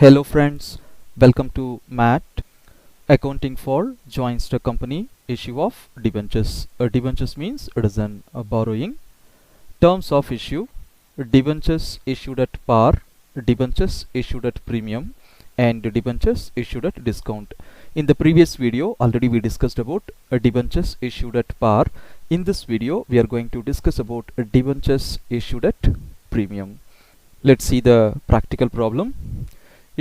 Hello friends, welcome to MAT Accounting for Joint Stock Company issue of debentures. Debentures means it is a borrowing. Terms of issue: debentures issued at par, debentures issued at premium, and debentures issued at discount. In the previous video already we discussed about debentures issued at par. In this video we are going to discuss about debentures issued at premium. Let's see the practical problem.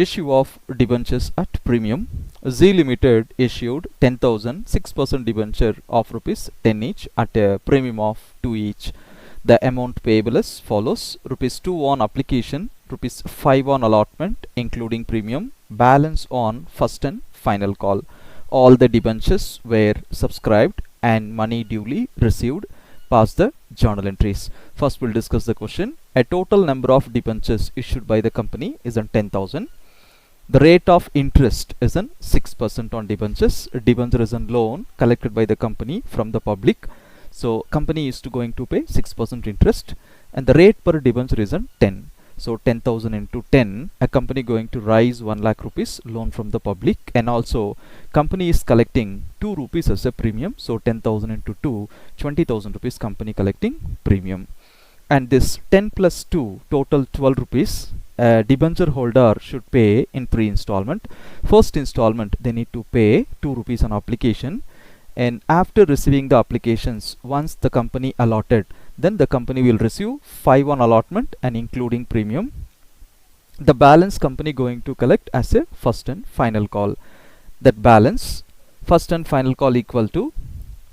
Issue of debentures at premium. Z Limited issued 10,000 6% debenture of rupees 10 each at a premium of 2 each. The amount payable as follows: rupees 2 on application, rupees 5 on allotment including premium, balance on first and final call. All the debentures were subscribed and money duly received. Pass the journal entries. First we'll discuss the question. A total number of debentures issued by the company is 10,000. The rate of interest is 6% on debentures. Debenture is a loan collected by the company from the public. So company is going to pay 6% interest, and the rate per debenture is 10. So 10,000 into 10, a company going to raise 1 lakh rupees loan from the public, and also company is collecting 2 rupees as a premium. So 10,000 into 2, 20,000 rupees company collecting premium. And this 10 plus 2, total 12 rupees. Debenture holder should pay in 3 installment. First installment they need to pay 2 rupees on application, and after receiving the applications, once the company allotted, then the company will receive 5 on allotment and including premium. The balance company going to collect as a first and final call. That balance first and final call equal to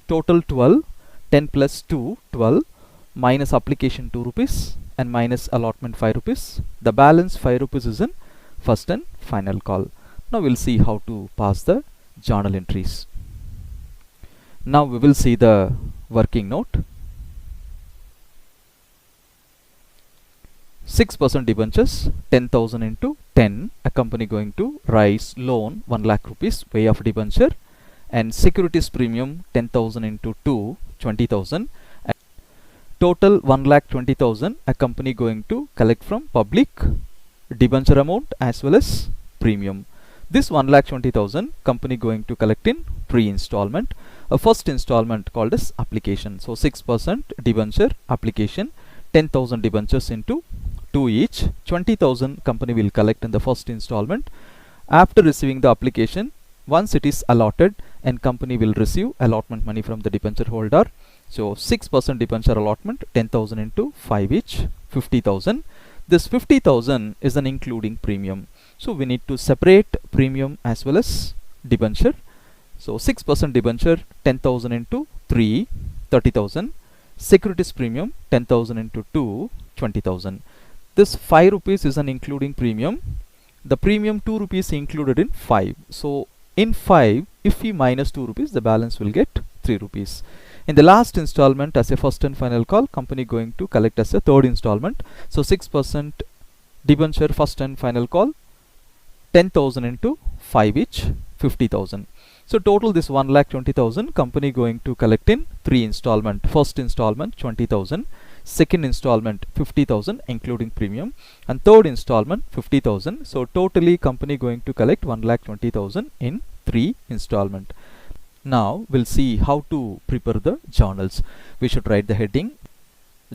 total 12, 10 plus 2 12, minus application 2 rupees and minus allotment 5 rupees. The balance 5 rupees is in first and final call. Now we'll see how to pass the journal entries. Now we will see the working note. 6% debentures, 10,000 into 10, a company going to raise loan 1 lakh rupees way of debenture, and securities premium 10,000 into 2, 20,000. Total 1,20,000, a company going to collect from public debenture amount as well as premium. This 1,20,000 company going to collect in 3 installment. A first installment called as application. So 6% debenture application, 10,000 debentures into 2 each, 20,000 company will collect in the first installment. After receiving the application, once it is allotted, and company will receive allotment money from the debenture holder. So 6% debenture allotment, 10,000 into 5 each, 50,000. This 50,000 is an including premium. So we need to separate premium as well as debenture. So 6% debenture, 10,000 into 3, 30,000. Securities premium 10,000 into 2, 20,000. This 5 rupees is an including premium. The premium 2 rupees included in 5. So in 5, if we minus 2 rupees, the balance will get 3 rupees. In the last installment, as a first and final call, company going to collect as a third installment. So 6% debenture first and final call, 10,000 into 5 each, 50,000. So total this 1,20,000 company going to collect in 3 installment. First installment 20,000, second installment 50,000 including premium, and third installment 50,000. So totally company going to collect 1,20,000 in 3 installment. Now we'll see how to prepare the journals. We should write the heading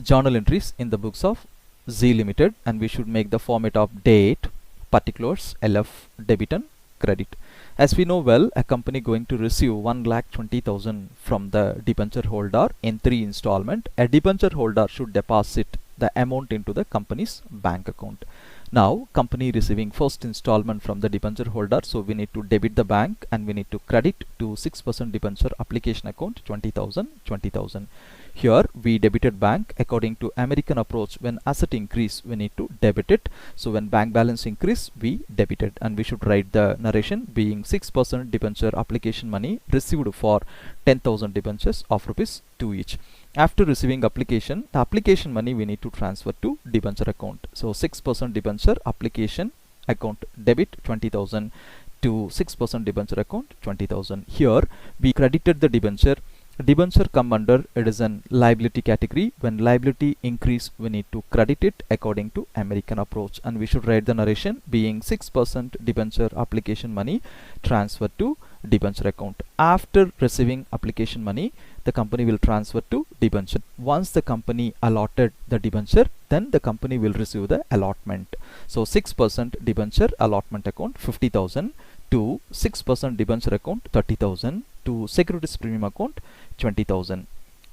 journal entries in the books of Z Limited, and we should make the format of date, particulars, LF, debit and credit. As we know well, a company going to receive 1,20,000 from the debenture holder in 3 installment. A debenture holder should deposit the amount into the company's bank account. Now company receiving first installment from the debenture holder, so we need to debit the bank and we need to credit to 6% debenture application account 20,000, 20,000. Here we debited bank according to American approach. When asset increase, we need to debit it. So when bank balance increase, we debit it, and we should write the narration being 6% debenture application money received for 10,000 debentures of rupees 2 each. After receiving application, the application money we need to transfer to debenture account. So 6% debenture application account debit 20,000 to 6% debenture account 20,000. Here we credited the debenture debenture come under, it is an liability category. When liability increase, we need to credit it according to American approach, and we should write the narration being 6% debenture application money transferred to debenture account. After receiving application money, the company will transfer to debenture. Once the company allotted the debenture, then the company will receive the allotment. So 6% debenture allotment account 50,000 to 6% debenture account 30,000 to securities premium account 20,000,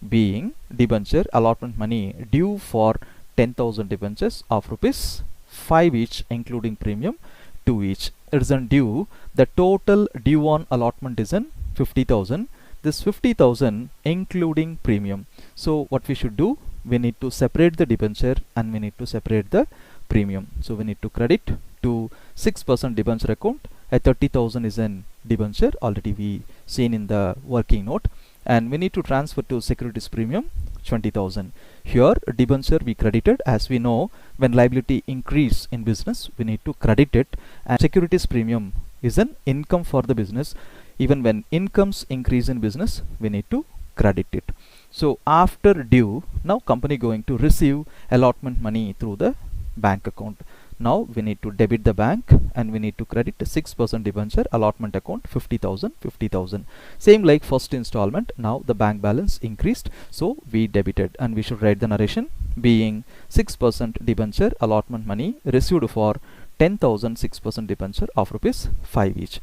being debenture allotment money due for 10,000 debentures of rupees 5 each including premium 2 each. It is on due. The total due on allotment is in 50,000. This 50,000 including premium. So what we should do, we need to separate the debenture and we need to separate the premium. So we need to credit to 6% debenture account. At 30,000 is an debenture, already we seen in the working note, and we need to transfer to securities premium 20,000. Here debenture we credited. As we know, when liability increase in business, we need to credit it, and securities premium is an income for the business. Even when incomes increase in business, we need to credit it. So after due, now company going to receive allotment money through the bank account. Now we need to debit the bank and we need to credit 6% debenture allotment account 50,000. Same like first installment. Now the bank balance increased, so we debited, and we should write the narration being 6% debenture allotment money received for 10,000, 6% debenture of rupees 5 each.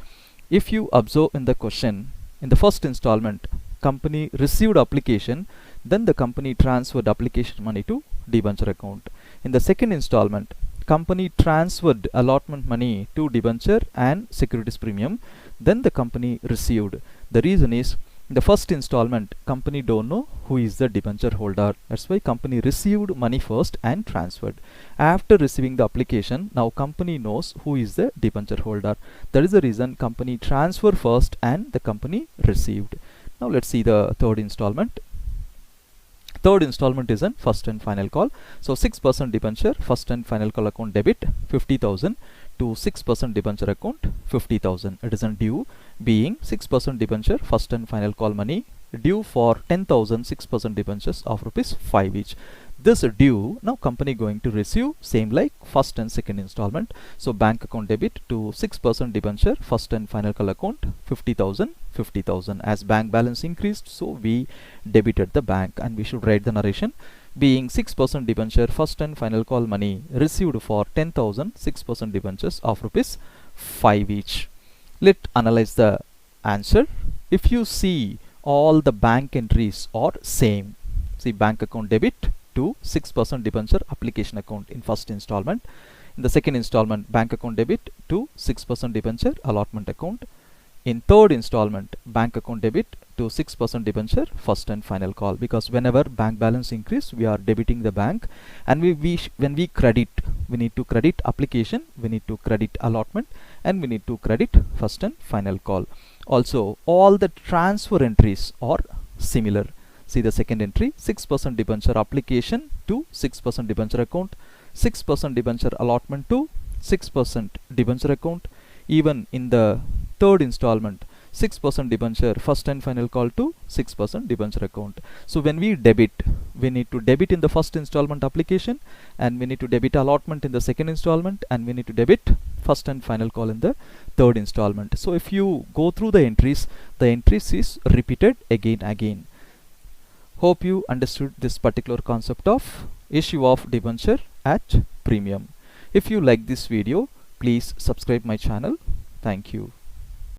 If you observe in the question, in the first installment, company received application, then the company transferred application money to debenture account. In the second installment, company transferred allotment money to debenture and securities premium, then the company received. The reason is, in the first installment, company don't know who is the debenture holder. That's why company received money first and transferred. After receiving the application, now company knows who is the debenture holder. That is the reason company transferred first and the company received. Now let's see the third installment. Third installment is an first and final call. So 6% debenture first and final call account debit 50,000 to 6% debenture account 50,000. It is on due, being 6% debenture first and final call money due for 10,000, 6% debentures of rupees 5 each. This due, now company going to receive same like first and second installment. So bank account debit to 6% debenture first and final call account 50,000. As bank balance increased, so we debited the bank, and we should write the narration being 6% debenture first and final call money received for 10,000, 6% debentures of rupees 5 each. Let's analyze the answer. If you see, all the bank entries are same. See, bank account debit to 6% debenture application account in first installment. In the second installment, bank account debit to 6% debenture allotment account. In third installment, bank account debit to 6% debenture first and final call, because whenever bank balance increase, we are debiting the bank, and when we credit, we need to credit application, we need to credit allotment, and we need to credit first and final call. Also, all the transfer entries are similar. See the second entry, 6% debenture application to 6% debenture account, 6% debenture allotment to 6% debenture account. Even in the third installment, 6% debenture first and final call to 6% debenture account. So when we debit, we need to debit in the first installment application, and we need to debit allotment in the second installment, and we need to debit first and final call in the third installment. So if you go through the entries is repeated again. Hope you understood this particular concept of issue of debenture at premium. If you like this video, please subscribe my channel. Thank you.